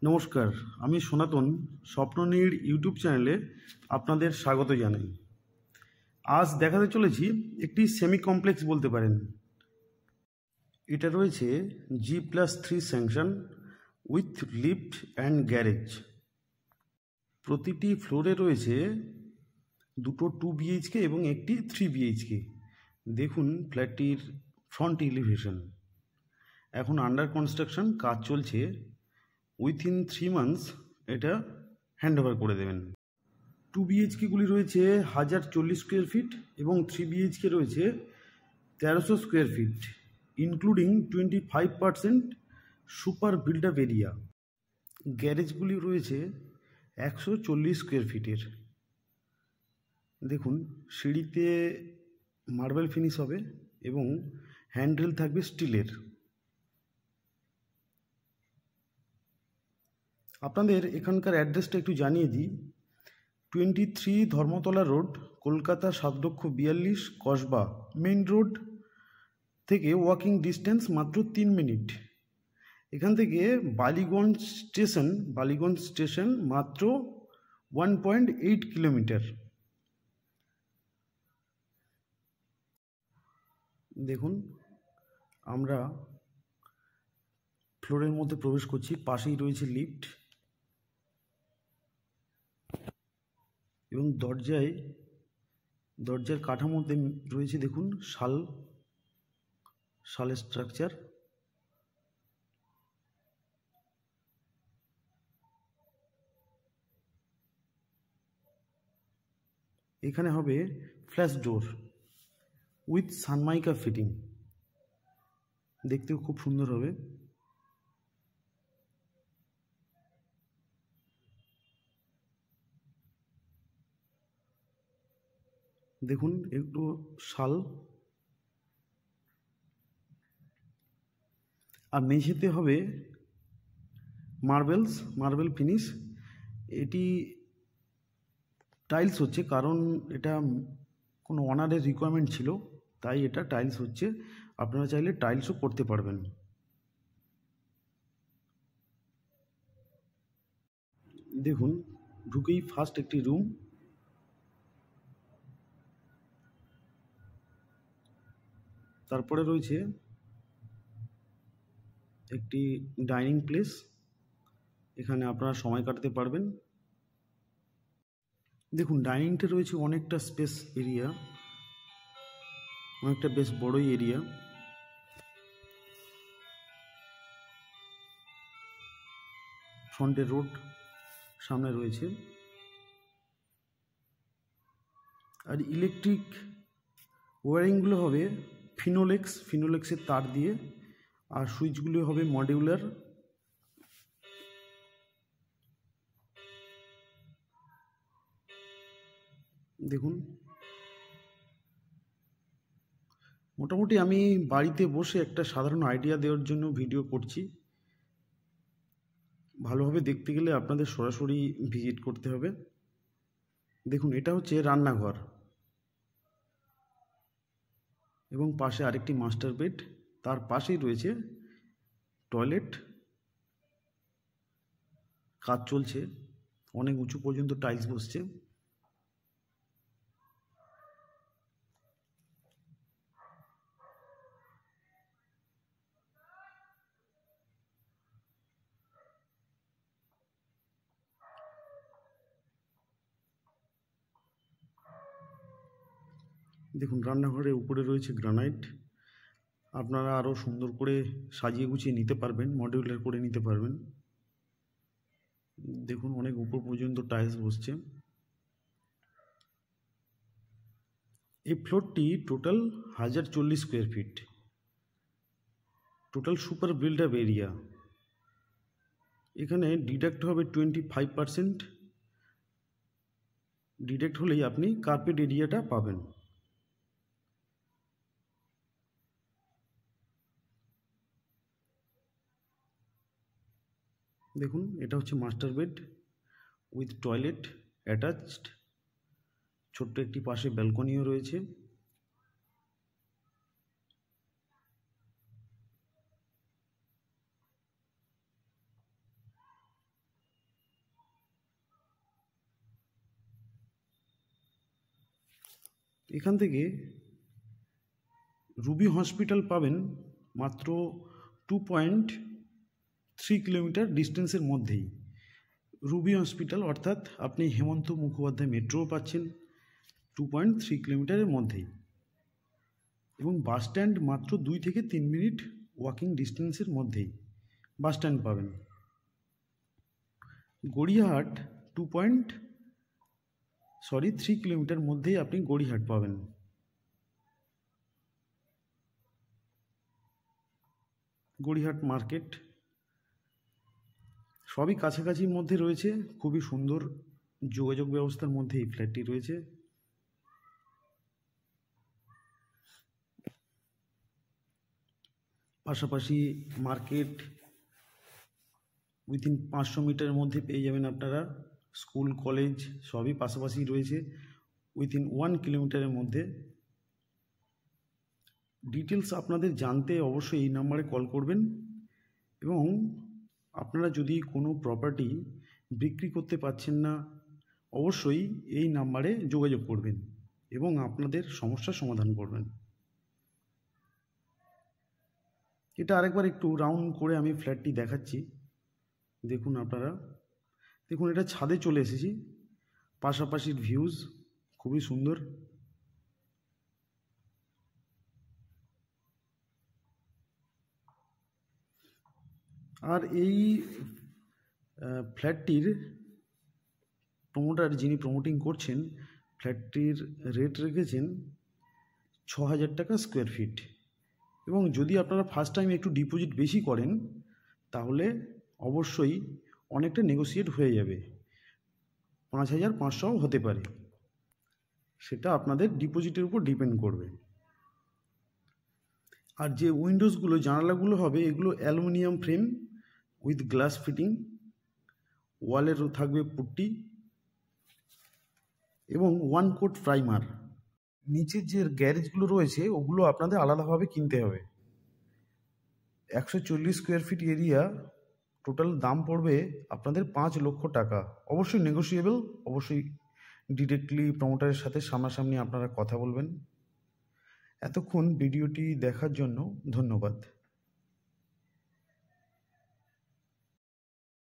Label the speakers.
Speaker 1: নমস্কার, আমি সনাতন স্বপ্ননীড় ইউটিউব চ্যানেলে আপনাদের স্বাগত জানাই। আজ দেখাতে চলেছি একটি সেমি কমপ্লেক্স বলতে পারেন। এটা রয়েছে G+3 sanction with lift and garage. প্রতিটি ফ্লোরে রয়েছে দুটো 2 BHK এবং একটি 3 BHK। দেখুন ফ্ল্যাটটির ফ্রন্ট এলিভেশন। এখন আন্ডার কনস্ট্রাকশন, কাজ চলছে। উইথিন 3 মান্থস এটা হ্যান্ডওভার করে দেবেন। 2 BHKগুলি রয়েছে 1040 স্কোয়ার ফিট এবং 3 BHK রয়েছে 1300 square feet, including 25% super built up area. গ্যারেজগুলি রয়েছে 140 স্কোয়ার ফিটের। দেখুন সিঁড়িতে মার্বেল ফিনিশ হবে এবং হ্যান্ডরেল থাকবে স্টিলের। আপনাদের এখানকার অ্যাড্রেসটা একটু জানিয়ে দিই। 23 Dharmatala road, Kolkata 742, Kasba main road থেকে ওয়াকিং ডিস্টেন্স মাত্র 3 মিনিট। এখান থেকে বালিগঞ্জ স্টেশন মাত্র 1.8 কিলোমিটার। দেখুন আমরা ফ্লোরের মধ্যে প্রবেশ করছি, পাশেই রয়েছে লিফট এবং দরজার কাঠামোতে রয়েছে দেখুন শালের স্ট্রাকচার। এখানে হবে flash door with Sunmica fitting, দেখতেও খুব সুন্দর হবে। দেখুন একটু শাল, আর মেঝেতে হবে মার্বেল ফিনিশ। এটি টাইলস হচ্ছে, কারণ এটা কোনো ওনারের রিকোয়ারমেন্ট ছিল, তাই এটা টাইলস হচ্ছে। আপনারা চাইলে টাইলসও করতে পারবেন। দেখুন ঢুকেই ফার্স্ট একটি রুম, তারপরে রয়েছে একটি ডাইনিং প্লেস, এখানে আপনারা সময় কাটাতে পারবেন। দেখুন ডাইনিংটা রয়েছে অনেকটা স্পেস এরিয়া, অনেকটা বেশ বড়ই এরিয়া। ফ্রন্টে রোড সামনে রয়েছে, আর ইলেকট্রিক ওয়্যারিংগুলো হবে ফিনোলেক্সের তার দিয়ে, আর সুইচগুলো হবে মডিউলার। দেখুন মোটামুটি আমি বাড়িতে বসে একটা সাধারণ আইডিয়া দেওয়ার জন্য ভিডিও করছি। ভালোভাবে দেখতে গেলে আপনাদের সরাসরি ভিজিট করতে হবে। দেখুন এটা হচ্ছে রান্নাঘর এবং পাশে আরেকটি মাস্টার বেড, তার পাশেই রয়েছে টয়লেট। কাজ চলছে, অনেক উঁচু পর্যন্ত টাইলস বসছে। দেখুন রান্নাঘরের উপরে রয়েছে গ্রানাইট। আপনারা আরও সুন্দর করে সাজিয়ে গুছিয়ে নিতে পারবেন, মডিউলার করে নিতে পারবেন। দেখুন অনেক উপর পর্যন্ত টাইলস বসছে। এই ফ্লোরটি total 1040 square feet, total super built up area. এখানে ডিডাক্ট হবে 25%, ডিডাক্ট হলেই আপনি কার্পেট এরিয়াটা পাবেন। দেখুন এটা হচ্ছে master bed with toilet attached. ছোট্ট একটি পাশে ব্যালকনিও রয়েছে। এখান থেকে রুবি হসপিটাল পাবেন মাত্র 2.3 কিলোমিটার ডিস্টেন্সের মধ্যেই। রুবি হসপিটাল অর্থাৎ আপনি হেমন্ত মুখোপাধ্যায় মেট্রোও পাচ্ছেন 2.3 কিলোমিটারের মধ্যেই, এবং বাস স্ট্যান্ড মাত্র 2 থেকে 3 মিনিট ওয়াকিং ডিস্টেন্সের মধ্যেই বাস স্ট্যান্ড পাবেন। গড়িয়াহাট 3 কিলোমিটার মধ্যেই আপনি গড়িয়াহাট পাবেন। গড়িয়াহাট মার্কেট সবই কাছাকাছির মধ্যে রয়েছে, খুবই সুন্দর যোগাযোগ ব্যবস্থার মধ্যে এই ফ্ল্যাটটি রয়েছে। পাশাপাশি মার্কেট উইথিন 500 মিটারের মধ্যে পেয়ে যাবেন আপনারা। স্কুল কলেজ সবই পাশাপাশি রয়েছে উইথিন 1 কিলোমিটারের মধ্যে। ডিটেলস আপনাদের জানতে অবশ্যই এই নাম্বারে কল করবেন, এবং আপনারা যদি কোনো প্রপার্টি বিক্রি করতে পারছেন না অবশ্যই এই নাম্বারে যোগাযোগ করবেন এবং আপনাদের সমস্যার সমাধান করবেন। এটা আরেকবার একটু রাউন্ড করে আমি ফ্ল্যাটটি দেখাচ্ছি। দেখুন আপনারা, দেখুন এটা ছাদে চলে এসেছি, পাশাপাশির ভিউজ খুবই সুন্দর। আর এই ফ্ল্যাটটির প্রমোটার যিনি প্রমোটিং করছেন, ফ্ল্যাটটির রেট রেখেছেন 6,000 টাকা স্কোয়ার ফিট, এবং যদি আপনারা ফার্স্ট টাইম একটু ডিপোজিট বেশি করেন তাহলে অবশ্যই অনেকটা নেগোসিয়েট হয়ে যাবে, 5,500 হতে পারে, সেটা আপনাদের ডিপোজিটের উপর ডিপেন্ড করবে। আর যে উইন্ডোজগুলো জানালাগুলো হবে এগুলো aluminium frame with glass fitting, ওয়ালেরও থাকবে পুট্টি এবং 1 কোট প্রাইমার। নিচের যে গ্যারেজগুলো রয়েছে ওগুলো আপনাদের আলাদাভাবে কিনতে হবে। 140 স্কোয়ার ফিট এরিয়া, টোটাল দাম পড়বে আপনাদের 5 লক্ষ টাকা। অবশ্যই নেগোসিয়েবল, অবশ্যই ডিরেক্টলি প্রমোটারের সাথে সামনাসামনি আপনারা কথা বলবেন। এতক্ষণ ভিডিওটি দেখার জন্য ধন্যবাদ।